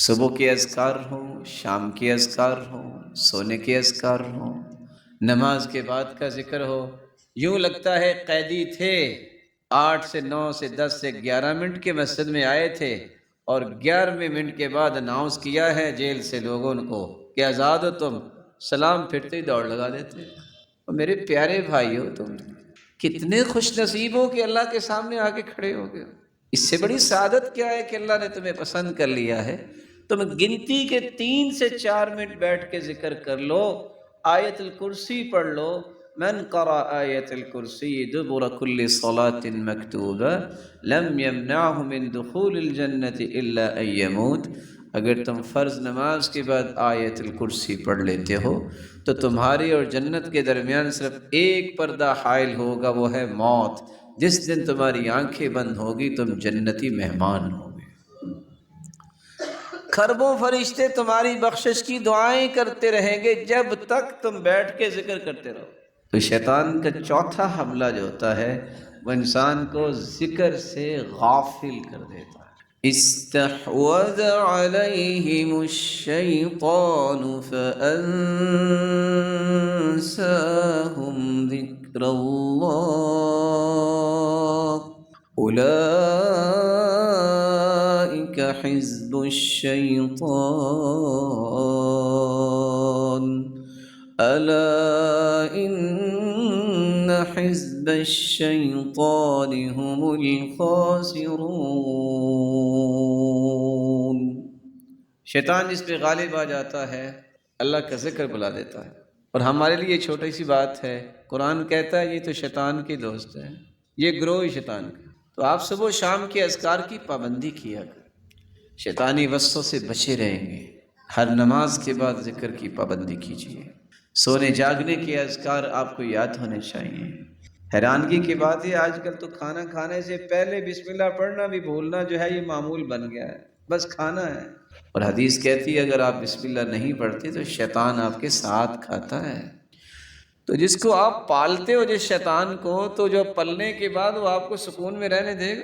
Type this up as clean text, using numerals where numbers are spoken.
صبح کے اذکار ہوں، شام کے اذکار ہوں، سونے کے اذکار ہوں، نماز کے بعد کا ذکر ہو۔ یوں لگتا ہے قیدی تھے، 8 سے 9 سے 10 سے 11 منٹ کے مسجد میں آئے تھے، اور 11ویں منٹ کے بعد اناؤنس کیا ہے جیل سے لوگوں کو کہ آزاد ہو تم، سلام پھرتے ہی دوڑ لگا دیتے۔ اور میرے پیارے بھائیو، تم کتنے خوش نصیب ہو کہ اللہ کے سامنے آ کے کھڑے ہو گئے۔ اس سے بڑی سعادت کیا ہے کہ اللہ نے تمہیں پسند کر لیا ہے۔ تم گنتی کے 3 سے 4 منٹ بیٹھ کے ذکر کر لو، آیت الکرسی پڑھ لو۔ من قرأ آیت الکرسی دبر کل صلاة مکتوبہ لم یمنعہ من دخول الجنة الا ان یموت۔ اگر تم فرض نماز کے بعد آیت الکرسی پڑھ لیتے ہو تو تمہاری اور جنت کے درمیان صرف ایک پردہ حائل ہوگا، وہ ہے موت۔ جس دن تمہاری آنکھیں بند ہوگی تم جنتی مہمان ہوگے۔ کھربوں فرشتے تمہاری بخشش کی دعائیں کرتے رہیں گے جب تک تم بیٹھ کے ذکر کرتے رہو۔ تو شیطان کا چوتھا حملہ جو ہوتا ہے وہ انسان کو ذکر سے غافل کر دیتا ہے۔ استحوذ علیہم الشیطان فانساہم ذکر اللہ اولئک حزب الشیطان الا ان حزب الشیطان هم الخاسرون۔ شیطان جس پہ غالب آ جاتا ہے اللہ کا ذکر بلا دیتا ہے۔ اور ہمارے لیے یہ چھوٹی سی بات ہے، قرآن کہتا ہے یہ تو شیطان کے دوست ہے، یہ گروہ شیطان کا۔ تو آپ صبح و شام کے اذکار کی پابندی کیا کریں، شیطانی وسوسوں سے بچے رہیں گے۔ ہر نماز کے بعد ذکر کی پابندی کیجیے۔ سونے جاگنے کے اذکار آپ کو یاد ہونے چاہیے۔ حیرانگی کی بات ہے آج کل تو کھانا کھانے سے پہلے بسم اللہ پڑھنا بھی بھولنا جو ہے یہ معمول بن گیا ہے، بس کھانا ہے۔ اور حدیث کہتی ہے اگر آپ بسم اللہ نہیں پڑھتے تو شیطان آپ کے ساتھ کھاتا ہے۔ تو جس کو آپ پالتے ہو جس شیطان کو، تو جو پلنے کے بعد وہ آپ کو سکون میں رہنے دے گا؟